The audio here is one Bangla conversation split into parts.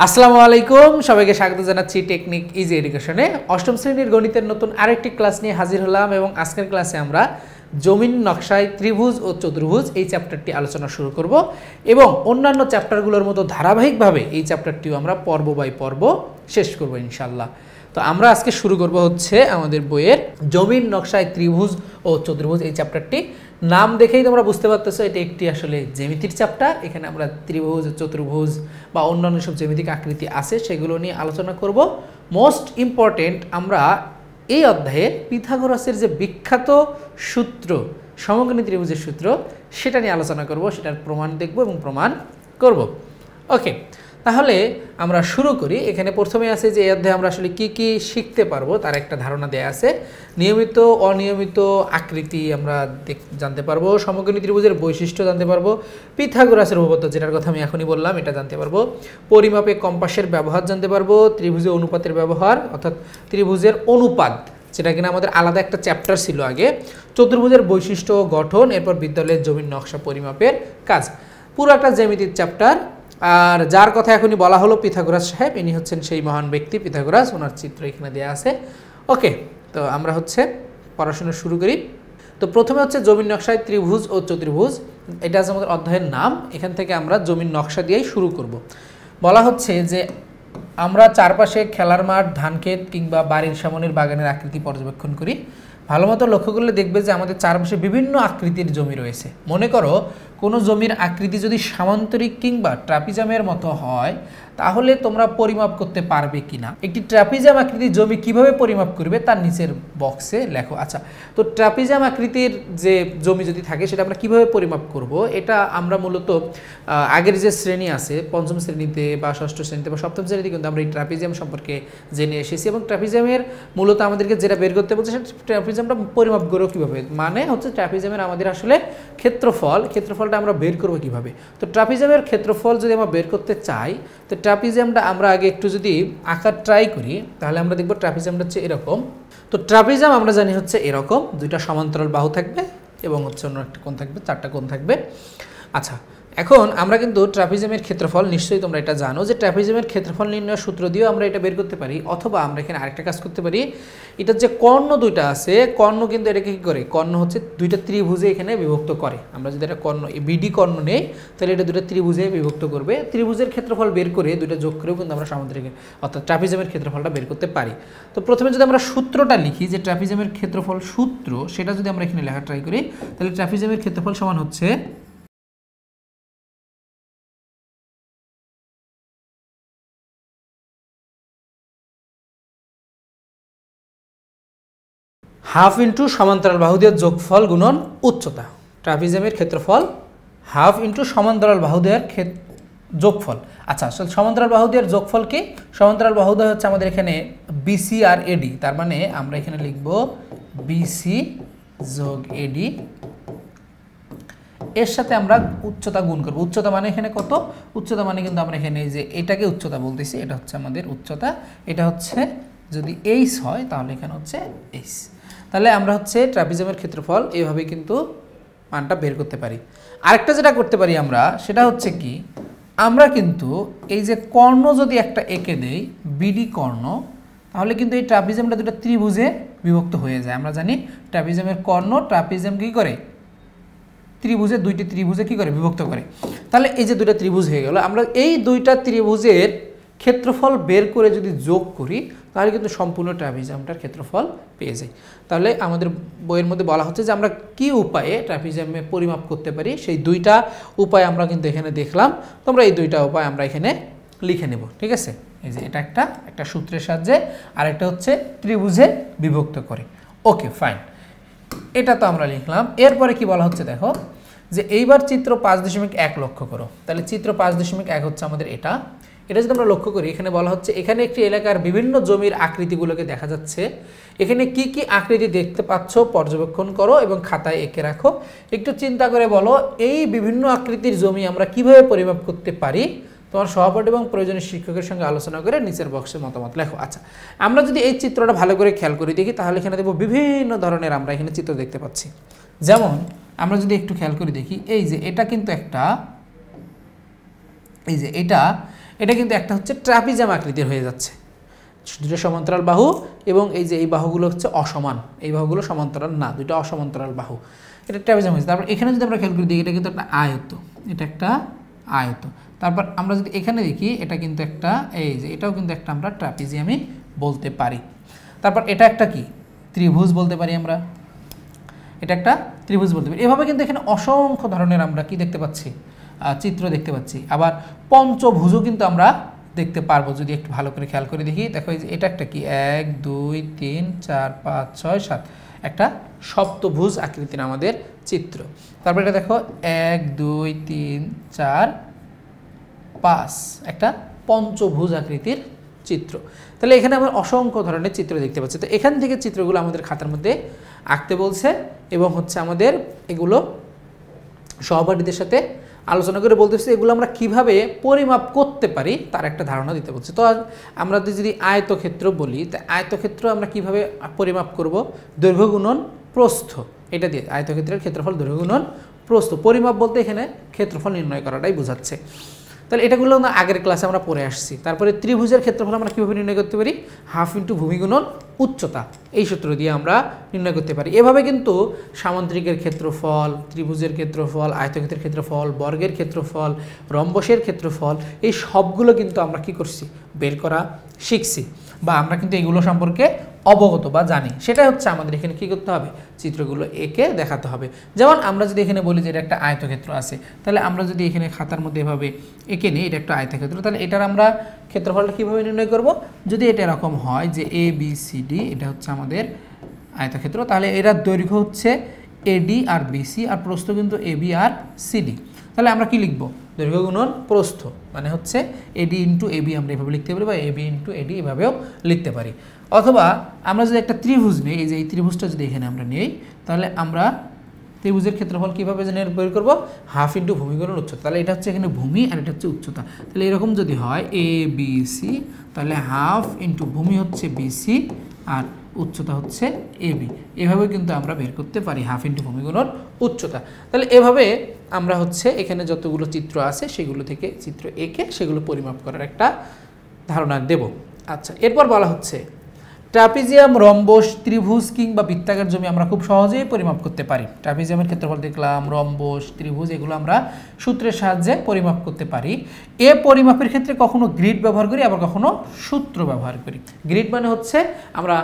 আসসালামু আলাইকুম, সবাইকে স্বাগত জানাচ্ছি টেকনিক ইজি এডুকেশনে। অষ্টম শ্রেণীর গণিতের নতুন আরেকটি ক্লাস নিয়ে হাজির হলাম এবং আজকের ক্লাসে আমরা জমিন নকশায় ত্রিভুজ ও চতুর্ভুজ এই চ্যাপ্টারটি আলোচনা শুরু করব এবং অন্যান্য চ্যাপ্টারগুলোর মতো ধারাবাহিকভাবে এই চ্যাপ্টারটিও আমরা পর্ব বাই পর্ব শেষ করব ইনশাল্লাহ। তো আমরা আজকে শুরু করব হচ্ছে আমাদের বইয়ের জমিন নকশায় ত্রিভুজ ও চতুর্ভুজ এই চ্যাপ্টারটি। নাম দেখেই তোমরা বুঝতে পারতেছো এটা একটি আসলে জ্যামিতির চ্যাপ্টার। এখানে আমরা ত্রিভুজ, চতুর্ভুজ বা অন্যান্য সব জ্যামিতিক আকৃতি আছে সেগুলো নিয়ে আলোচনা করব। মোস্ট ইম্পর্টেন্ট, আমরা এই অধ্যায়ে পিথাগোরাসের যে বিখ্যাত সূত্র সমকোণী ত্রিভুজের সূত্র সেটা নিয়ে আলোচনা করব, সেটার প্রমাণ দেখব এবং প্রমাণ করব। ওকে, তাহলে আমরা শুরু করি। এখানে প্রথমে আছে যে এই অধ্যায়ে আমরা আসলে কি কি শিখতে পারবো তার একটা ধারণা দেয়া আছে। নিয়মিত অনিয়মিত আকৃতি আমরা জানতে পারবো, সমকোণী ত্রিভুজের বৈশিষ্ট্য জানতে পারবো, পিথাগোরাসের উপপাদ্য যেটার কথা আমি এখনই বললাম এটা জানতে পারবো, পরিমাপে কম্পাসের ব্যবহার জানতে পারবো, ত্রিভুজের অনুপাতের ব্যবহার অর্থাৎ ত্রিভুজের অনুপাত যেটা কিনা আমাদের আলাদা একটা চ্যাপ্টার ছিল আগে, চতুর্ভুজের বৈশিষ্ট্য ও গঠন, এরপর বিদ্যালয়ের জমির নকশা পরিমাপের কাজ। পুরো একটা জ্যামিতির চ্যাপ্টার। আর যার কথা এখনই বলা হলো পিথাগোরাস সাহেব, ইনি হচ্ছেন সেই মহান ব্যক্তি পিথাগোরাস, ওনার চিত্র এখানে দেওয়া আছে। ওকে, তো আমরা হচ্ছে পড়াশোনা শুরু করি। তো প্রথমে হচ্ছে জমির নকশায় ত্রিভুজ ও চতুর্ভুজ, এটা আছে আমাদের অধ্যায়ের নাম। এখান থেকে আমরা জমির নকশা দিয়েই শুরু করব। বলা হচ্ছে যে আমরা চারপাশে খেলার মাঠ, ধানক্ষেত কিংবা বাড়ির সামনের বাগানের আকৃতি পর্যবেক্ষণ করি। ভালো মতো লক্ষ্য করলে দেখবে যে আমাদের চারপাশে বিভিন্ন আকৃতির জমি রয়েছে। মনে করো কোনো জমির আকৃতি যদি সামান্তরিক কিংবা ট্রাপিজামের মতো হয় তাহলে তোমরা পরিমাপ করতে পারবে কিনা। একটি ট্রাপিজাম আকৃতির জমি কিভাবে পরিমাপ করবে তার নিচের বক্সে লেখো। আচ্ছা, তো ট্রাপিজাম আকৃতির যে জমি যদি থাকে সেটা আমরা কিভাবে পরিমাপ করব, এটা আমরা মূলত আগের যে শ্রেণী আছে পঞ্চম শ্রেণীতে বা ষষ্ঠ শ্রেণীতে বা সপ্তম শ্রেণীতে কিন্তু আমরা এই ট্রাপিজাম সম্পর্কে জেনে এসেছি এবং ট্রাপিজামের মূলত আমাদেরকে যেটা বের করতে বলছে সেটা ট্রাপিজামটা পরিমাপ করবো কীভাবে, মানে হচ্ছে ট্রাপিজামের আমাদের আসলে ক্ষেত্রফলটা আমরা বের করবো কীভাবে। তো ট্রাপিজামের ক্ষেত্রফল যদি আমরা বের করতে চাই তো ট্রাপিজামটা আমরা আগে একটু যদি আঁকার ট্রাই করি তাহলে আমরা দেখব ট্রাপিজামটা হচ্ছে এরকম। তো ট্রাপিজাম আমরা জানি হচ্ছে এরকম, দুইটা সমান্তরাল বাহু থাকবে এবং হচ্ছে অন্য একটা কোণ থাকবে, চারটা কোণ থাকবে। আচ্ছা, এখন আমরা কিন্তু ট্রাপিজামের ক্ষেত্রফল নিশ্চয়ই তোমরা এটা জানো যে ট্রাপিজামের ক্ষেত্রফল নির্ণয়ের সূত্র দিয়েও আমরা এটা বের করতে পারি, অথবা আমরা এখানে আরেকটা কাজ করতে পারি। এটার যে কর্ণ দুইটা আছে, কর্ণ কিন্তু এটাকে কী করে, কর্ণ হচ্ছে দুইটা ত্রিভুজে এখানে বিভক্ত করে। আমরা যদি এটা কর্ণ বিডি কর্ণ নেই তাহলে এটা দুটো ত্রিভুজে বিভক্ত করবে। ত্রিভুজের ক্ষেত্রফল বের করে দুটো যোগ করেও কিন্তু আমরা সামুদ্রিক অর্থাৎ ট্রাপিজামের ক্ষেত্রফলটা বের করতে পারি। তো প্রথমে যদি আমরা সূত্রটা লিখি যে ট্রাপিজামের ক্ষেত্রফল সূত্র, সেটা যদি আমরা এখানে লেখা ট্রাই করি তাহলে ট্রাপিজামের ক্ষেত্রফল সমান হচ্ছে হাফ ইন্টু সমান্তরাল বাহুদের যোগফল গুণন উচ্চতা। ট্রাপিজামের ক্ষেত্রফল হাফ ইন্টু সমান্তরাল বাহুদের যোগফল। আচ্ছা, সমান্তরাল বাহুদের যোগফল কি? সমান্তরাল বাহুদের হচ্ছে আমাদের এখানে বিসি আর এডি, তার মানে আমরা এখানে লিখব বিসি যোগ এডি, এর সাথে আমরা উচ্চতা গুণ করব। উচ্চতা মানে এখানে কত? উচ্চতা মানে কিন্তু আমরা এখানে যে এটাকে উচ্চতা বলতেছি, এটা হচ্ছে আমাদের উচ্চতা। এটা হচ্ছে যদি এইচ হয় তাহলে এখানে হচ্ছে এইচ। তাহলে আমরা হচ্ছে ট্রাপিজামের ক্ষেত্রফল এইভাবে কিন্তু মানটা বের করতে পারি। আরেকটা যেটা করতে পারি আমরা সেটা হচ্ছে কি, আমরা কিন্তু এই যে কর্ণ যদি একটা এঁকে দেই বিডি কর্ণ, তাহলে কিন্তু এই ট্রাপিজামটা দুটো ত্রিভুজে বিভক্ত হয়ে যায়। আমরা জানি ট্রাপিজামের কর্ণ ট্রাপিজাম কী করে, ত্রিভুজে দুইটি ত্রিভুজে কী করে বিভক্ত করে। তাহলে এই যে দুইটা ত্রিভুজ হয়ে গেল, আমরা এই দুইটা ত্রিভুজের ক্ষেত্রফল বের করে যদি যোগ করি তাহলে কিন্তু সম্পূর্ণ ট্রাপিজামটার ক্ষেত্রফল পেয়ে যাই। তাহলে আমাদের বইয়ের মধ্যে বলা হচ্ছে যে আমরা কি উপায়ে ট্রাপিজামে পরিমাপ করতে পারি, সেই দুইটা উপায় আমরা কিন্তু এখানে দেখলাম। তোমরা এই দুইটা উপায় আমরা এখানে লিখে নেব, ঠিক আছে। এই যে এটা একটা সূত্রের সাহায্যে, আর একটা হচ্ছে ত্রিভুজে বিভক্ত করে। ওকে, ফাইন, এটা তো আমরা লিখলাম। এরপরে কি বলা হচ্ছে দেখো, যে এইবার চিত্র 5.1 লক্ষ্য করো। তাহলে চিত্র 5.1 হচ্ছে আমাদের এটা যদি আমরা লক্ষ্য করি, এখানে বলা হচ্ছে এখানে একটি এলাকার বিভিন্ন জমির আকৃতিগুলোকে দেখা যাচ্ছে। এখানে কি কি আকৃতি দেখতে পাচ্ছ পর্যবেক্ষণ করো এবং খাতায় এঁকে রাখো। একটু চিন্তা করে বলো এই বিভিন্ন আকৃতির জমি আমরা কিভাবে পরিমাপ করতে পারি। তোমার সহপাঠী এবং প্রয়োজনীয় শিক্ষকের সঙ্গে আলোচনা করে নিচের বক্সে মতামত লেখো। আচ্ছা, আমরা যদি এই চিত্রটা ভালো করে খেয়াল করে দেখি তাহলে এখানে দেখব বিভিন্ন ধরনের আমরা এখানে চিত্র দেখতে পাচ্ছি। যেমন আমরা যদি একটু খেয়াল করে দেখি, এই যে এটা কিন্তু একটা, এই যে এটা এটা কিন্তু একটা হচ্ছে ট্রাপিজিয়াম আকৃতির হয়ে যাচ্ছে, দুটো সমান্তরাল বাহু এবং এই যে এই বাহুগুলো হচ্ছে অসমান, এই বাহুগুলো সমান্তরাল না, দুটো অসমান্তরাল বাহু, এটা ট্রাপিজিয়াম হয়েছে। তারপর এখানে যদি আমরা খেয়াল করে দিই, এটা কিন্তু একটা আয়ত, এটা একটা আয়ত। তারপর আমরা যদি এখানে দেখি, এটা কিন্তু একটা, এই যে এটাও কিন্তু একটা আমরা ট্রাপিজিয়ামই বলতে পারি। তারপর এটা একটা কি ত্রিভুজ বলতে পারি আমরা, এটা একটা ত্রিভুজ বলতে পারি। এভাবে কিন্তু এখানে অসংখ্য ধরনের আমরা কি দেখতে পাচ্ছি, চিত্র দেখতে পাচ্ছি। আবার পঞ্চভুজও কিন্তু আমরা দেখতে পারবো যদি একটু ভালো করে খেয়াল করে দেখি। দেখো এই যে এটা একটা কি 1 2 3 4 5 6 7, একটা সপ্তভুজ আকৃতির আমাদের চিত্র। তারপর এটা দেখো 1 2 3 4 5, একটা পঞ্চভুজ আকৃতির চিত্র। তাহলে এখানে আমরা অসংখ্য ধরনের চিত্র দেখতে পাচ্ছি। তো এখান থেকে চিত্রগুলো আমাদের খাতার মধ্যে আঁকতে বলছে এবং হচ্ছে আমাদের এগুলো সহপাঠীদের সাথে আলোচনা করে বলতেছি এগুলো আমরা কিভাবে পরিমাপ করতে পারি তার একটা ধারণা দিতে বলছে। তো আমরা যদি আয়তক্ষেত্র বলি, তা আয়তক্ষেত্র আমরা কিভাবে পরিমাপ করব, দৈর্ঘ্য গুণন প্রস্থ, এটা দিয়ে আয়তক্ষেত্রের ক্ষেত্রফল দৈর্ঘ্য গুণন প্রস্থ। পরিমাপ বলতে এখানে ক্ষেত্রফল নির্ণয় করাটাই বোঝাচ্ছে। তাহলে এটাগুলো না আগের ক্লাসে আমরা পড়ে আসছি। তারপরে ত্রিভুজের ক্ষেত্রফল আমরা কীভাবে নির্ণয় করতে পারি, হাফ ইন্টু ভূমি গুণন উচ্চতা, এই সূত্র দিয়ে আমরা নির্ণয় করতে পারি। এভাবে কিন্তু সামান্তরিকের ক্ষেত্রফল, ত্রিভুজের ক্ষেত্রফল, আয়তক্ষেত্রের ক্ষেত্রফল, বর্গের ক্ষেত্রফল, রম্বসের ক্ষেত্রফল, এই সবগুলো কিন্তু আমরা কি করছি, বের করা শিখছি, বা আমরা কিন্তু এগুলো সম্পর্কে অবগত বা জানি। সেটা হচ্ছে আমাদের এখানে কী করতে হবে, চিত্রগুলো এঁকে দেখাতে হবে। যেমন আমরা যদি এখানে বলি যে এটা একটা আয়তক্ষেত্র আছে, তাহলে আমরা যদি এখানে খাতার মধ্যে এভাবে এঁকে নিই এটা একটা আয়তক্ষেত্র, তাহলে এটার আমরা ক্ষেত্রফলটা কীভাবে নির্ণয় করব, যদি এটা এরকম হয় যে এ বি সি ডি, এটা হচ্ছে আমাদের আয়তক্ষেত্র, তাহলে এর দৈর্ঘ্য হচ্ছে এডি আর বিসি, আর প্রস্থ কিন্তু এবি আর সিডি। তাহলে আমরা কি লিখব, দৈর্ঘ্য গুণন প্রস্থ, মানে হচ্ছে এডি ইন্টু এবি আমরা এভাবে লিখতে পারি, বা এবি ইন্টু এডি এভাবেও লিখতে পারি। অথবা আমরা যদি একটা ত্রিভুজ নিই, এই যে এই ত্রিভুজটা যদি এখানে আমরা নিই, তাহলে আমরা ত্রিভুজের ক্ষেত্রফল কীভাবে বের করব, হাফ ইন্টু ভূমি গুণন উচ্চতা। তাহলে এটা হচ্ছে এখানে ভূমি আর এটা হচ্ছে উচ্চতা। তাহলে এরকম যদি হয় এ বি সি, তাহলে হাফ ইন্টু ভূমি হচ্ছে বিসি আর উচ্চতা হচ্ছে এবি, এভাবে কিন্তু আমরা বের করতে পারি হাফ ইন্টু ভূমি গুণন উচ্চতা। তাহলে এভাবে আমরা হচ্ছে এখানে যতগুলো চিত্র আছে সেগুলো থেকে চিত্র এঁকে সেগুলো পরিমাপ করার একটা ধারণা দেব। আচ্ছা, এরপর বলা হচ্ছে ট্রাপিজিয়াম, রম্বস, ত্রিভুজ কিংবা বৃত্তাকার জমি আমরা খুব সহজেই পরিমাপ করতে পারি। ট্রাপিজিয়ামের ক্ষেত্রফল দেখলাম, রম্বস, ত্রিভুজ, এগুলো আমরা সূত্রের সাহায্যে পরিমাপ করতে পারি। এ পরিমাপের ক্ষেত্রে কখনো গ্রিড ব্যবহার করি, আবার কখনো সূত্র ব্যবহার করি। গ্রিড মানে হচ্ছে আমরা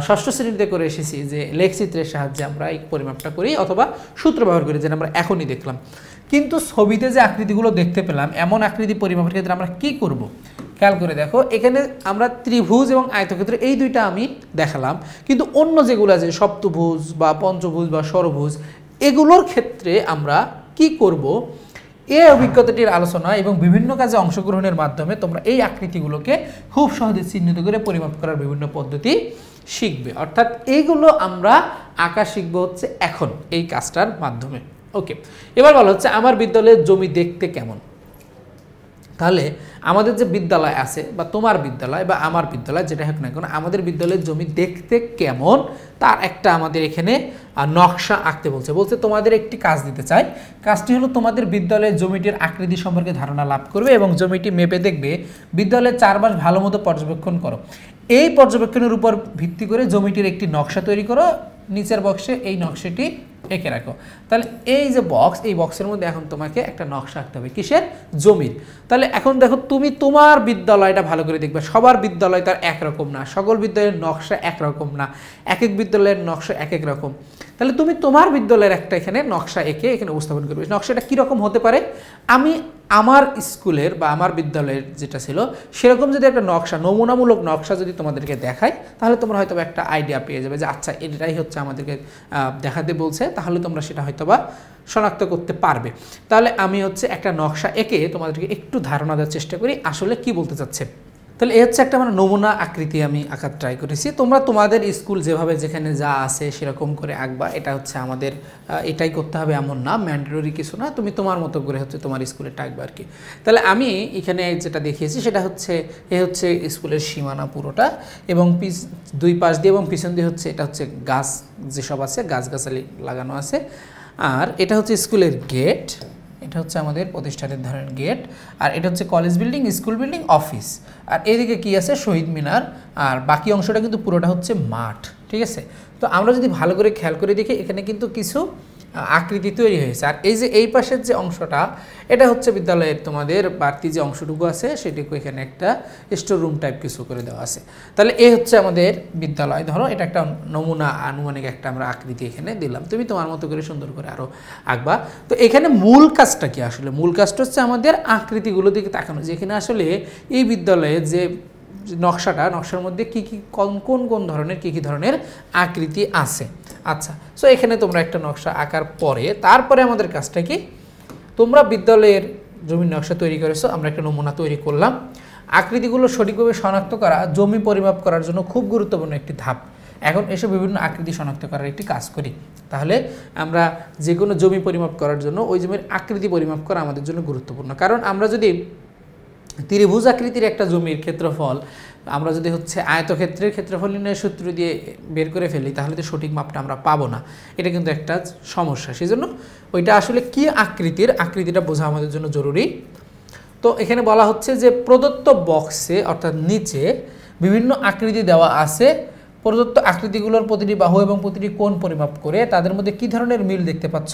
ষষ্ঠ শ্রেণীতে করে এসেছি যে লেখচিত্রের সাহায্যে আমরা এই পরিমাপটা করি, অথবা সূত্র ব্যবহার করি, যেটা আমরা এখনই দেখলাম। কিন্তু ছবিতে যে আকৃতিগুলো দেখতে পেলাম, এমন আকৃতি পরিমাপের ক্ষেত্রে আমরা কি করব, খেয়াল করে দেখো। এখানে আমরা ত্রিভুজ এবং আয়তক্ষেত্র এই দুইটা আমি দেখালাম, কিন্তু অন্য যেগুলো আছে সপ্তভুজ বা পঞ্চভুজ বা ষড়ভুজ, এগুলোর ক্ষেত্রে আমরা কি করব, এই অভিজ্ঞতাটির আলোচনা এবং বিভিন্ন কাজে অংশগ্রহণের মাধ্যমে তোমরা এই আকৃতিগুলোকে খুব সহজে চিহ্নিত করে পরিমাপ করার বিভিন্ন পদ্ধতি শিখবে। অর্থাৎ এইগুলো আমরা আঁকা শিখবো হচ্ছে এখন এই কাজটার মাধ্যমে। ওকে, এবার বলা হচ্ছে আমার বিদ্যালয়ের জমি দেখতে কেমন। তাহলে আমাদের যে বিদ্যালয় আছে, বা তোমার বিদ্যালয় বা আমার বিদ্যালয় যেটা হোক না কেন, আমাদের বিদ্যালয়ের জমি দেখতে কেমন তার একটা আমাদের এখানে নকশা আঁকতে বলছে তোমাদের একটি কাজ দিতে চাই। কাজটি হলো তোমাদের বিদ্যালয়ের জমিটির আকৃতি সম্পর্কে ধারণা লাভ করবে এবং জমিটি মেপে দেখবে, বিদ্যালয়ের চারপাশ ভালো মতো পর্যবেক্ষণ করো। এই পর্যবেক্ষণের উপর ভিত্তি করে জমিটির একটি নকশা তৈরি করো, নিচের বক্সে এই নকশাটি এঁকে রাখো। তাহলে এই যে বক্স, এই বক্সের মধ্যে এখন তোমাকে একটা নকশা আঁকতে হবে, কিসের, জমির। তাহলে এখন দেখো, তুমি তোমার বিদ্যালয়টা ভালো করে দেখবে, সবার বিদ্যালয় তার একরকম না, সকল বিদ্যালয়ের নকশা একরকম না, এক এক বিদ্যালয়ের নকশা এক এক রকম। তাহলে তুমি তোমার বিদ্যালয়ের একটা এখানে নকশা এঁকে এখানে উপস্থাপন করবে। নকশাটা কীরকম হতে পারে, আমি আমার স্কুলের বা আমার বিদ্যালয়ের যেটা ছিল সেরকম যদি একটা নকশা, নমুনামূলক নকশা যদি তোমাদেরকে দেখাই, তাহলে তোমরা হয়তো একটা আইডিয়া পেয়ে যাবে যে আচ্ছা এটাই হচ্ছে আমাদেরকে দেখাতে বলছে, তাহলে তোমরা সেটা হয়তোবা শনাক্ত করতে পারবে। তাহলে আমি হচ্ছে একটা নকশা এঁকে তোমাদেরকে একটু ধারণা দেওয়ার চেষ্টা করি আসলে কি বলতে চাচ্ছে। তাহলে এ হচ্ছে একটা মানে নমুনা আকৃতি আমি আঁকার ট্রাই করেছি। তোমরা তোমাদের স্কুল যেভাবে যেখানে যা আছে সেরকম করে আঁকবা। এটা হচ্ছে আমাদের এটাই করতে হবে এমন না, ম্যান্ডেটরি কিছু না, তুমি তোমার মতো করে হচ্ছে তোমার স্কুলেরটা আঁকবে আর কি। তাহলে আমি এখানে যেটা দেখিয়েছি সেটা হচ্ছে এ হচ্ছে স্কুলের সীমানা পুরোটা, এবং দুই পাশ দিয়ে এবং পিছন দিয়ে হচ্ছে এটা হচ্ছে গাছ যেসব আছে, গাছগাছালি লাগানো আছে। আর এটা হচ্ছে স্কুলের গেট, এটা হচ্ছে আমাদের প্রতিষ্ঠানের ধরেন গেট, আর এটা হচ্ছে college building, school building, office, আর এদিকে কি আছে শহীদ মিনার, আর বাকি অংশটা কিন্তু পুরোটা হচ্ছে মাঠ। ঠিক আছে, তো আমরা যদি ভালো করে খেয়াল করে দেখি এখানে কিন্তু কিছু আকৃতি তৈরি হয়েছে। আর এই যে এই পাশের যে অংশটা এটা হচ্ছে বিদ্যালয়ের তোমাদের বাড়তি যে অংশটুকু আছে সেটুকু এখানে একটা স্টোর রুম টাইপ কিছু করে দেওয়া আছে। তাহলে এই হচ্ছে আমাদের বিদ্যালয়, ধরো এটা একটা নমুনা আনুমানিক একটা আমরা আকৃতি এখানে দিলাম, তুমি তোমার মতো করে সুন্দর করে আরও আঁকবা। তো এখানে মূল কাজটা কি, আসলে মূল কাজটা হচ্ছে আমাদের আকৃতিগুলো দিকে তাকানো, যেখানে আসলে এই বিদ্যালয়ে যে নকশার মধ্যে কি কি কোন ধরনের কি ধরনের আকৃতি আছে। আচ্ছা, সো এখানে তোমরা একটা নকশা আঁকার পরে তারপরে আমাদের কাজটা কি, তোমরা বিদ্যালয়ের জমির নকশা তৈরি করেছো, আমরা একটা নমুনা তৈরি করলাম। আকৃতিগুলো সঠিকভাবে শনাক্ত করা জমি পরিমাপ করার জন্য খুব গুরুত্বপূর্ণ একটি ধাপ। এখন এসব বিভিন্ন আকৃতি শনাক্ত করার একটি কাজ করি। তাহলে আমরা যে কোনো জমি পরিমাপ করার জন্য ওই জমির আকৃতি পরিমাপ করা আমাদের জন্য গুরুত্বপূর্ণ, কারণ আমরা যদি ত্রিভুজ আকৃতির একটা জমির ক্ষেত্রফল আমরা যদি হচ্ছে আয়তক্ষেত্রের ক্ষেত্রফল নির্ণয়ের সূত্র দিয়ে বের করে ফেলি তাহলে তো সঠিক মাপটা আমরা পাবো না, এটা কিন্তু একটা সমস্যা। সেই জন্য ওইটা আসলে কি আকৃতিটা বোঝা আমাদের জন্য জরুরি। তো এখানে বলা হচ্ছে যে প্রদত্ত বক্সে অর্থাৎ নিচে বিভিন্ন আকৃতি দেওয়া আছে, প্রদত্ত আকৃতিগুলোর প্রতিটি বাহু এবং প্রতিটি কোণ পরিমাপ করে তাদের মধ্যে কী ধরনের মিল দেখতে পাচ্ছ,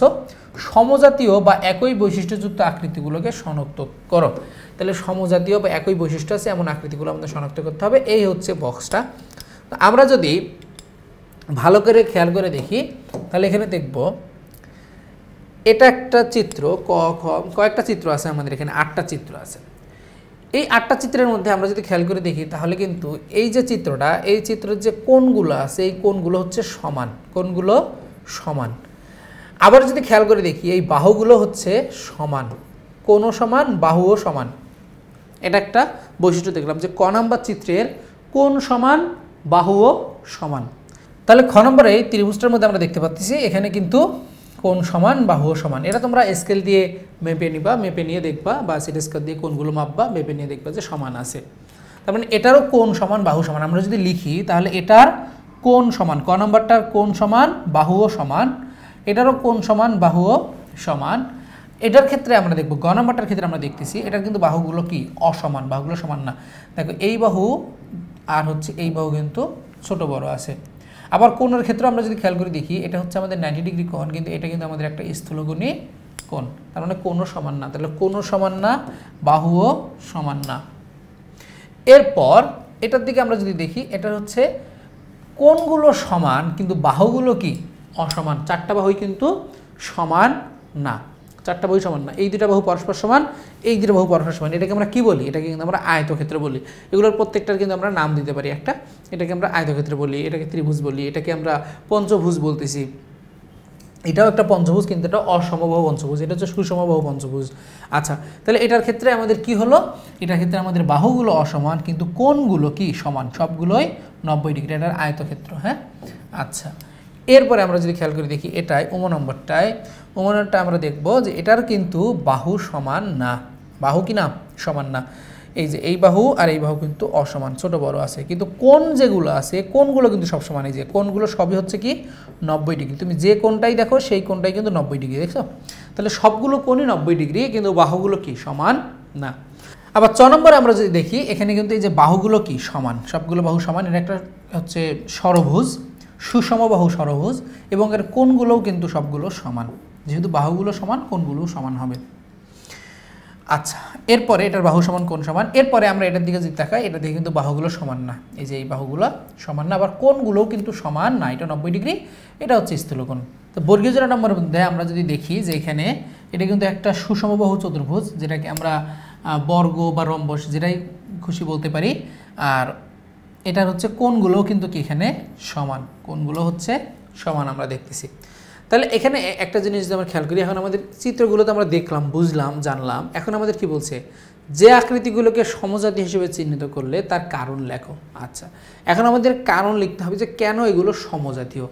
সমজাতীয় বা একই বৈশিষ্ট্যযুক্ত আকৃতিগুলোকে শনাক্ত করো। তাহলে সমজাতীয় বা একই বৈশিষ্ট্য আছে এমন আকৃতিগুলো আমাদের শনাক্ত করতে হবে। এই হচ্ছে বক্সটা। তো আমরা যদি ভালো করে খেয়াল করে দেখি তাহলে এখানে দেখব এটা একটা চিত্র, কয়েকটা চিত্র আছে আমাদের এখানে, 8টা চিত্র আছে। এই 8টা চিত্রের মধ্যে আমরা যদি খেয়াল করে দেখি তাহলে কিন্তু এই যে চিত্রটা, এই চিত্রের যে কোণগুলো আছে এই কোণগুলো হচ্ছে সমান, কোণগুলো সমান। আবার যদি খেয়াল করে দেখি এই বাহুগুলো হচ্ছে সমান, কোণও সমান, বাহুও সমান। এটা একটা বৈশিষ্ট্য দেখলাম যে ক নাম্বার চিত্রের কোণ সমান, বাহুও সমান। তাহলে খ নম্বরে এই ত্রিভুজটার মধ্যে আমরা দেখতে পাচ্ছি এখানে কিন্তু কোণ সমান, বাহুও সমান। এটা তোমরা স্কেল দিয়ে মেপে নিবা, মেপে নিয়ে দেখবা, বা সিটি স্কেল দিয়ে কোণগুলো মাপবা, মেপে নিয়ে দেখবা যে সমান আছে। তার মানে এটারও কোণ সমান, বাহু সমান। আমরা যদি লিখি তাহলে এটার কোণ সমান, ক নম্বরটার কোণ সমান, বাহুও সমান, এটারও কোণ সমান, বাহুও সমান। এটার ক্ষেত্রে আমরা দেখব গ নম্বরটার ক্ষেত্রে আমরা দেখতেছি এটার কিন্তু বাহুগুলো কি অসমান, বাহুগুলো সমান না। দেখো এই বাহু আর হচ্ছে এই বাহু কিন্তু ছোট বড় আছে। আবার কোণের ক্ষেত্রে আমরা যদি খেয়াল করে দেখি এটা হচ্ছে আমাদের 90 ডিগ্রি কোণ, কিন্তু এটা কিন্তু আমাদের একটা স্থূলকোণী কোণ, তার মানে কোণও সমান না। তাহলে কোণও সমান না, বাহুও সমান না। এরপর এটার দিকে আমরা যদি দেখি এটা হচ্ছে কোণগুলো সমান কিন্তু বাহুগুলো কি অসমান, 4টা বাহুই কিন্তু সমান না, 4টা বাহু সমান না। এই দুটা বাহু পরস্পর সমান, এই দুটো বাহু পরস্পর সমান। এটাকে আমরা কি বলি, এটাকে কিন্তু আমরা আয়তক্ষেত্র বলি। এগুলোর প্রত্যেকটার কিন্তু আমরা নাম দিতে পারি একটা, এটাকে আমরা আয়তক্ষেত্র বলি, এটাকে ত্রিভুজ বলি, এটাকে আমরা পঞ্চভুজ বলতেছি। এটাও একটা পঞ্চভুজ কিন্তু এটা অসমবাহু পঞ্চভুজ, এটা হচ্ছে সুসমবাহু পঞ্চভুজ। আচ্ছা, তাহলে এটার ক্ষেত্রে আমাদের কি হলো, এটার ক্ষেত্রে আমাদের বাহুগুলো অসমান কিন্তু কোণগুলো কি সমান, সবগুলোই 90 ডিগ্রি, এটার আয়তক্ষেত্র। হ্যাঁ, আচ্ছা। এরপরে আমরা যদি খেয়াল করে দেখি এটাই নম্বরটা আমরা দেখব যে এটার কিন্তু বাহু সমান না, বাহু কি না সমান না। এই যে এই বাহু আর এই বাহু কিন্তু অসমান, ছোট বড় আছে, কিন্তু কোণ যেগুলো আছে কোণগুলো কিন্তু সব সমান। এই যে কোণগুলো সবই হচ্ছে কি 90 ডিগ্রি, তুমি যে কোণটাই দেখো সেই কোণটাই কিন্তু 90 ডিগ্রি, দেখছো? তাহলে সবগুলো কোণই 90 ডিগ্রি, কিন্তু বাহুগুলো কি সমান না। আবার 6 নম্বরে আমরা যদি দেখি এখানে কিন্তু এই যে বাহুগুলো কি সমান, সবগুলো বাহু সমান। এটা একটা হচ্ছে ষড়ভুজ, সুসমবাহু ষড়ভুজ, এবং এর কোণগুলোও কিন্তু সবগুলো সমান। যেহেতু বাহুগুলো সমান কোণগুলোও সমান হবে। আচ্ছা, এরপরে এটার বাহু সমান কোণ সমান। এরপরে আমরা এটার দিকে যদি তাকাই এটা দিয়ে কিন্তু বাহুগুলো সমান না, এই যে এই বাহুগুলো সমান না, আবার কোণগুলোও কিন্তু সমান না। এটা 90 ডিগ্রি, এটা হচ্ছে স্থূলকোণ। তো বর্গীয় জোড়া নম্বরের মধ্যে আমরা যদি দেখি যে এখানে এটা কিন্তু একটা সুসমবাহু চতুর্ভুজ, যেটাকে আমরা বর্গ বা রম্বস যেটাই খুশি বলতে পারি। আর এটার হচ্ছে কোণগুলোও কিন্তু কি এখানে সমান, কোণগুলো হচ্ছে সমান আমরা দেখতেছি। তাহলে এখানে একটা জিনিস যদি আমরা খেয়াল করি, এখন আমাদের চিত্রগুলোতে আমরা দেখলাম, বুঝলাম, জানলাম। এখন আমাদের কি বলছে, যে আকৃতিগুলোকে সমজাতি হিসেবে চিহ্নিত করলে তার কারণ লেখো। আচ্ছা, এখন আমাদের কারণ লিখতে হবে যে কেন এগুলো সমজাতীয়।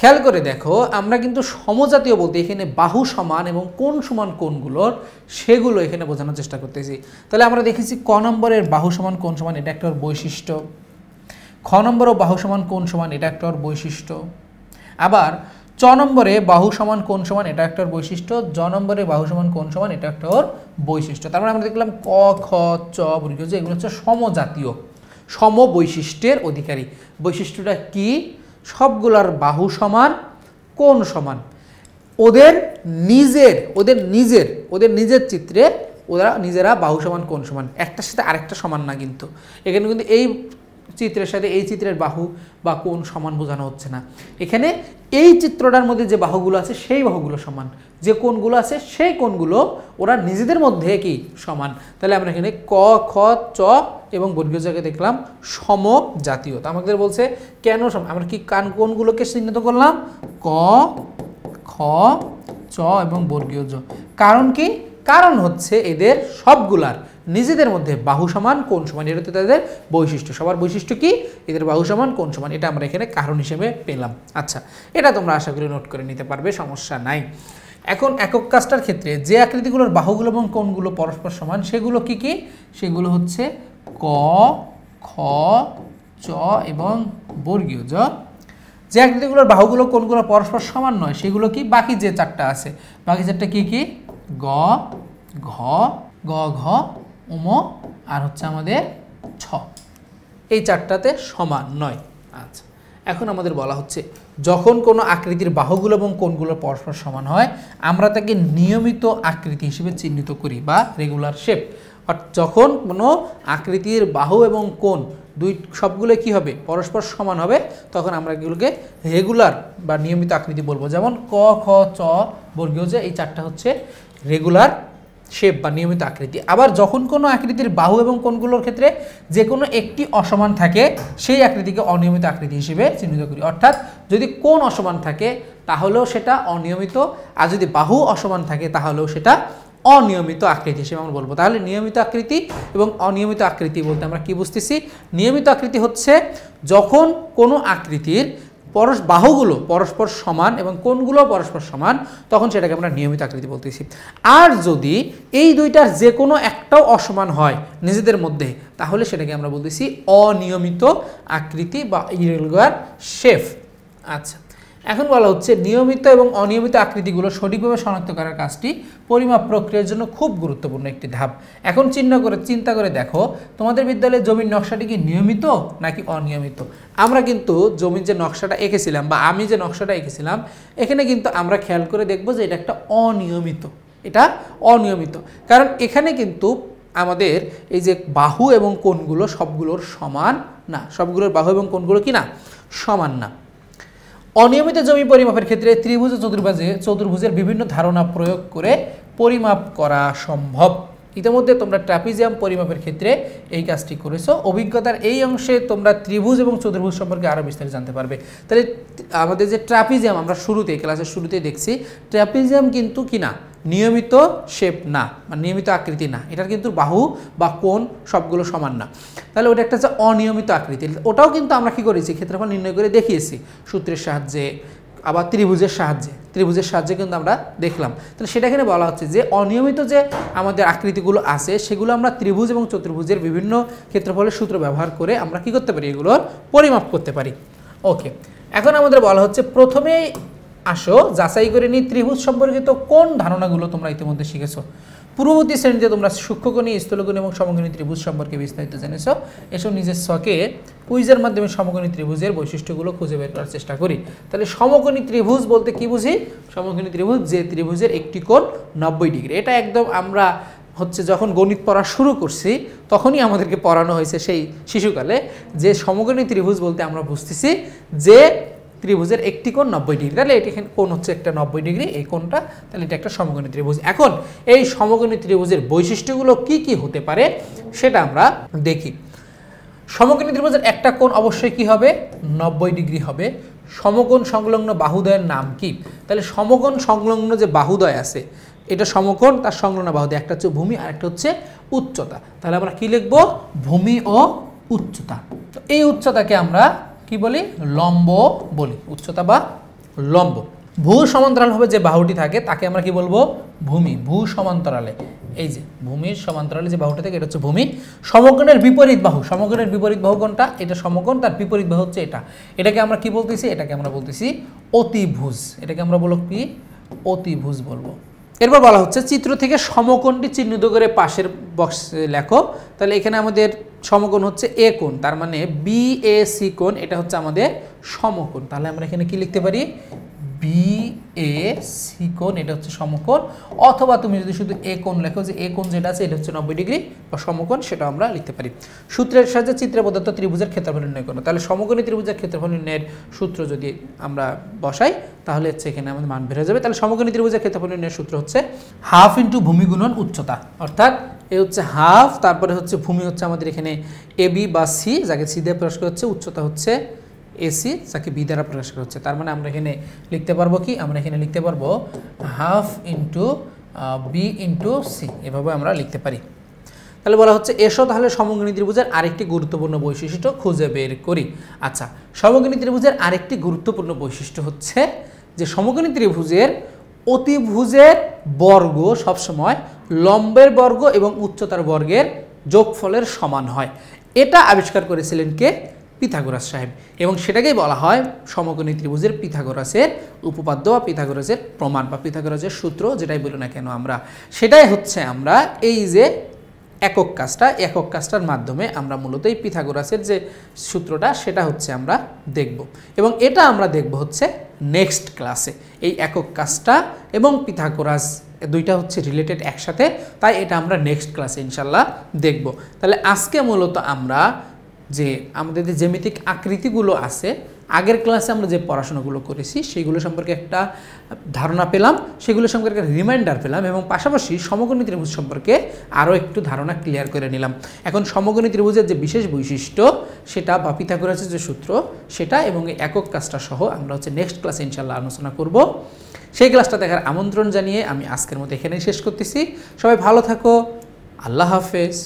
খেয়াল করে দেখো, আমরা কিন্তু সমজাতীয় বলতে এখানে বাহু সমান এবং কোণ সমান কোণগুলোর সেগুলো এখানে বোঝানোর চেষ্টা করতেছি। তাহলে আমরা দেখেছি ক নম্বরের বাহু সমান কোণ সমান, এটা একটা বৈশিষ্ট্য। খ নম্বরও বাহু সমান কোণ সমান, এটা একটা বৈশিষ্ট্য। আবার চ নম্বরে বাহু সমান কোণ সমান, এটা একটা ওর বৈশিষ্ট্য। জ নম্বরে বাহু সমান কোণ সমান, এটা একটা ওর বৈশিষ্ট্য। তার মানে আমরা দেখলাম ক খ চ বর্গ জ এগুলো হচ্ছে সমজাতীয়, সম বৈশিষ্ট্যের অধিকারী। বৈশিষ্ট্যটা কি? সবগুলার বাহু সমান, কোণ সমান। ওদের নিজের চিত্রে ওরা নিজেরা বাহু সমান কোণ সমান, একটার সাথে আরেকটা সমান না। কিন্তু এখানে কিন্তু এই চিত্রের সাথে এই চিত্রের বাহু বা কোণ সমান বোঝানো হচ্ছে না। এখানে এই চিত্রটার মধ্যে যে বাহুগুলো আছে সেই বাহুগুলো সমান, যে কোণগুলো আছে সেই কোণগুলো ওরা নিজেদের মধ্যে কি সমান। তাহলে আমরা এখানে ক খ চ এবং বর্গীয় জায়গায় দেখলাম সমজাতীয়। তো আমাদের বলছে কেন আমরা কি কোণগুলোকে চিহ্নিত করলাম ক খ চ এবং বর্গীয় জ। কারণ কি? কারণ হচ্ছে এদের সবগুলার নিজেদের মধ্যে বাহু সমান কোণ সমান, এটা হচ্ছে তাদের বৈশিষ্ট্য। সবার বৈশিষ্ট্য কি? এদের বাহু সমান কোণ সমান, এটা আমরা এখানে কারণ হিসেবে পেলাম। আচ্ছা, এটা তোমরা আশা করি নোট করে নিতে পারবে, সমস্যা নাই। এখন একক কাজটার ক্ষেত্রে যে আকৃতিগুলোর বাহুগুলো এবং কোণগুলো পরস্পর সমান সেগুলো কি কি? সেগুলো হচ্ছে ক খ চ এবং বর্গীয় জ। যে আকৃতিগুলোর বাহুগুলো কোণগুলো পরস্পর সমান নয় সেগুলো কি? বাকি যে চারটা আছে, বাকি চারটা কি কি? গ ঘ গ ঘ উম আর হচ্ছে আমাদের ছ, এই চারটাতে সমান নয়। আচ্ছা, এখন আমাদের বলা হচ্ছে যখন কোনো আকৃতির বাহুগুলো এবং কোণগুলো পরস্পর সমান হয় আমরা তাকে নিয়মিত আকৃতি হিসেবে চিহ্নিত করি বা রেগুলার শেপ। অর্থাৎ যখন কোনো আকৃতির বাহু এবং কোণ সবগুলো কি হবে? পরস্পর সমান হবে, তখন আমরা এগুলোকে রেগুলার বা নিয়মিত আকৃতি বলবো। যেমন ক খ চ বর্গীয় জ, এই চারটা হচ্ছে রেগুলার শেপ বা নিয়মিত আকৃতি। আবার যখন কোনো আকৃতির বাহু এবং কোণগুলোর ক্ষেত্রে যে কোনো একটি অসমান থাকে সেই আকৃতিকে অনিয়মিত আকৃতি হিসেবে চিহ্নিত করি। অর্থাৎ যদি কোণ অসমান থাকে তাহলেও সেটা অনিয়মিত, আর যদি বাহু অসমান থাকে তাহলেও সেটা অনিয়মিত আকৃতি হিসেবে আমরা বলবো। তাহলে নিয়মিত আকৃতি এবং অনিয়মিত আকৃতি বলতে আমরা কি বুঝতেছি? নিয়মিত আকৃতি হচ্ছে যখন কোনো আকৃতির বাহুগুলো পরস্পর সমান এবং কোণগুলো পরস্পর সমান, তখন সেটাকে আমরা নিয়মিত আকৃতি বলতেছি। আর যদি এই দুইটার যে কোনো একটাও অসমান হয় নিজেদের মধ্যে, তাহলে সেটাকে আমরা বলতেছি অনিয়মিত আকৃতি বা ইরেগুলার শেপ। আচ্ছা, এখন বলা হচ্ছে নিয়মিত এবং অনিয়মিত আকৃতিগুলো সঠিকভাবে শনাক্ত করার কাজটি পরিমাপ প্রক্রিয়ার জন্য খুব গুরুত্বপূর্ণ একটি ধাপ। এখন চিন্তা করে দেখো তোমাদের বিদ্যালয়ে জমির নকশাটি কি নিয়মিত নাকি অনিয়মিত? আমরা কিন্তু জমির যে নকশাটা এঁকেছিলাম বা আমি যে নকশাটা এঁকেছিলাম এখানে কিন্তু আমরা খেয়াল করে দেখব যে এটা একটা অনিয়মিত, এটা অনিয়মিত। কারণ এখানে কিন্তু আমাদের এই যে বাহু এবং কোণগুলো সবগুলোর সমান না, সবগুলোর বাহু এবং কোণগুলো কি না সমান না। অনিয়মিত জমি পরিমাপের ক্ষেত্রে ত্রিভুজ ও চতুর্ভুজের বিভিন্ন ধারণা প্রয়োগ করে পরিমাপ করা সম্ভব। ইতিমধ্যে তোমরা ট্রাপিজিয়াম পরিমাপের ক্ষেত্রে এই কাজটি করেছো। অভিজ্ঞতার এই অংশে তোমরা ত্রিভুজ এবং চতুর্ভুজ সম্পর্কে আরও বিস্তারিত জানতে পারবে। তাহলে আমাদের যে ট্রাপিজিয়াম আমরা ক্লাসের শুরুতেই দেখছি, ট্রাপিজিয়াম কিন্তু কি না নিয়মিত শেপ না বা নিয়মিত আকৃতি না, এটার কিন্তু বাহু বা কোণ সবগুলো সমান না। তাহলে ওটা একটা হচ্ছে অনিয়মিত আকৃতি। ওটাও কিন্তু আমরা কি করেছি? ক্ষেত্রফল নির্ণয় করে দেখিয়েছি সূত্রের সাহায্যে, আবার ত্রিভুজের সাহায্যে কিন্তু আমরা দেখলাম। তাহলে সেটা এখানে বলা হচ্ছে যে অনিয়মিত যে আমাদের আকৃতিগুলো আছে সেগুলো আমরা ত্রিভুজ এবং চতুর্ভুজের বিভিন্ন ক্ষেত্রফলের সূত্র ব্যবহার করে আমরা কি করতে পারি? এগুলোর পরিমাপ করতে পারি। ওকে, এখন আমাদের বলা হচ্ছে প্রথমেই আসো যাচাই করে নিই ত্রিভুজ সম্পর্কিত কোন ধারণাগুলো তোমরা ইতিমধ্যে শিখেছো। পূর্ববর্তী শ্রেণীতে তোমরা সূক্ষ্মকোণী, স্থূলকোণী এবং সমকোণী ত্রিভুজ সম্পর্কে বিস্তারিত জেনেছো। এসব নিজের ছকে কুইজের মাধ্যমে সমকোণী ত্রিভুজের বৈশিষ্ট্যগুলো খুঁজে বের করার চেষ্টা করি। তাহলে সমকোণী ত্রিভুজ বলতে কি বুঝি? সমকোণী ত্রিভুজ যে ত্রিভুজের একটি কোণ 90 ডিগ্রি। এটা একদম আমরা যখন গণিত পড়া শুরু করছি তখনই আমাদেরকে পড়ানো হয়েছে সেই শিশুকালে, যে সমকোণী ত্রিভুজ বলতে আমরা বুঝতেছি যে ত্রিভুজের একটি কোণ 90 ডিগ্রি। তাহলে এটি কোণ হচ্ছে একটা 90 ডিগ্রি, এই কোণটা, তাহলে এটা একটা সমকোণী ত্রিভুজ। এখন এই সমকোণী ত্রিভুজের বৈশিষ্ট্যগুলো কি কি হতে পারে সেটা আমরা দেখি। সমকোণী ত্রিভুজের একটা কোণ অবশ্যই কি হবে? 90 ডিগ্রি হবে। সমকোণ সংলগ্ন বাহুদ্বয়ের নাম কি? তাহলে সমকোণ সংলগ্ন যে বাহুদ্বয় আছে এটা সমকোণ, তার সংলগ্ন বাহুদ্বয়, একটা হচ্ছে ভূমি আর একটা হচ্ছে উচ্চতা। তাহলে আমরা কি লিখবো? ভূমি ও উচ্চতা। তো এই উচ্চতাকে আমরা কি বলি? লম্ব বলি, উচ্চতা বা লম্ব। ভূ সমান্তরাল হবে যে বাহুটি থাকে তাকে আমরা কি বলবো? ভূমি। ভূ সমান্তরালে এই যে ভূমির সমান্তরালে যে বাহুটা থাকে এটা হচ্ছে ভূমি। সমকোণের বিপরীত বাহু, সমকোণের বিপরীত বাহু কোনটা? এটা সমকোণ, তার বিপরীত বাহু হচ্ছে এটা। এটাকে আমরা কি বলতেছি? এটাকে আমরা বলতেছি অতিভুজ। এটাকে আমরা বলবো কি? অতিভুজ বলবো। এরপর বলা হচ্ছে চিত্র থেকে সমকোণটি চিহ্নিত করে পাশের বক্সে লেখো। তাহলে এখানে আমাদের সমকোণ হচ্ছে এ কোণ, তার মানে বিএসি কোণ, এটা হচ্ছে আমাদের সমকোণ। তাহলে আমরা এখানে কি লিখতে পারি? বিএসি কোণ, এটা হচ্ছে সমকোণ। অথবা তুমি যদি শুধু এ কোণ লেখো, যে এ কোণ যেটা আছে এটা হচ্ছে 90 ডিগ্রি বা সমকোণ, সেটা আমরা লিখতে পারি। সূত্রের সাহায্যে চিত্রে প্রদত্ত ত্রিভুজের ক্ষেত্রফল নির্ণয় করো। তাহলে সমকোণী ত্রিভুজের ক্ষেত্রফল নির্ণয়ের সূত্র যদি আমরা বসাই তাহলে হচ্ছে এখানে আমাদের মান বের হয়ে যাবে। তাহলে সমকোণী ত্রিভুজের ক্ষেত্রফল নির্ণয়ের সূত্র হচ্ছে হাফ ইন্টু ভূমি গুণন উচ্চতা, অর্থাৎ এ হচ্ছে হাফ, তারপরে হচ্ছে ভূমি হচ্ছে আমাদের এখানে এবি বা সি, যাকে সি দিয়ে প্রকাশ করা হচ্ছে, উচ্চতা হচ্ছে এসি, যাকে বি দ্বারা প্রকাশ করা হচ্ছে। তার মানে আমরা এখানে লিখতে পারবো কি? আমরা এখানে লিখতে পারবো half into B into C, এভাবে আমরা লিখতে পারি। তাহলে বলা হচ্ছে এসো তাহলে সমকোণী ত্রিভুজের আরেকটি গুরুত্বপূর্ণ বৈশিষ্ট্য খুঁজে বের করি। আচ্ছা, সমকোণী ত্রিভুজের আরেকটি গুরুত্বপূর্ণ বৈশিষ্ট্য হচ্ছে যে সমকোণী ত্রিভুজের অতিভুজের বর্গ সবসময় লম্বের বর্গ এবং উচ্চতার বর্গের যোগফলের সমান হয়। এটা আবিষ্কার করেছিলেন কে? পিথাগোরাস সাহেব। এবং সেটাকেই বলা হয় সমকোণী ত্রিভুজের পিথাগোরাসের উপপাদ্য বা পিথাগোরাসের প্রমাণ বা পিথাগোরাসের সূত্র, যেটাই বলি না কেন আমরা, সেটাই হচ্ছে আমরা এই যে একক কাজটার মাধ্যমে আমরা মূলত এই পিথাগোরাসের যে সূত্রটা সেটা হচ্ছে আমরা দেখব। এবং এটা আমরা দেখব হচ্ছে নেক্সট ক্লাসে। এই একক কাজটা এবং পিথাগোরাস দুইটা হচ্ছে রিলেটেড একসাথে, তাই এটা আমরা নেক্সট ক্লাসে ইনশাল্লাহ দেখব। তাহলে আজকে মূলত আমরা যে আমাদের যে জ্যামিতিক আকৃতিগুলো আছে, আগের ক্লাসে আমরা যে পড়াশোনাগুলো করেছি সেগুলো সম্পর্কে একটা ধারণা পেলাম, সেগুলো সম্পর্কে একটা রিমাইন্ডার পেলাম, এবং পাশাপাশি সমকোণী ত্রিভুজ সম্পর্কে আরও একটু ধারণা ক্লিয়ার করে নিলাম। এখন সমকোণী ত্রিভুজের যে বিশেষ বৈশিষ্ট্য সেটা বা পিথাগোরাসের যে সূত্র সেটা এবং এই একক কাজটা সহ আমরা হচ্ছে নেক্সট ক্লাসে ইনশাল্লাহ আলোচনা করব। সেই ক্লাসটা দেখার আমন্ত্রণ জানিয়ে আমি আজকের মতো এখানেই শেষ করতেছি। সবাই ভালো থাকো, আল্লাহ হাফেজ।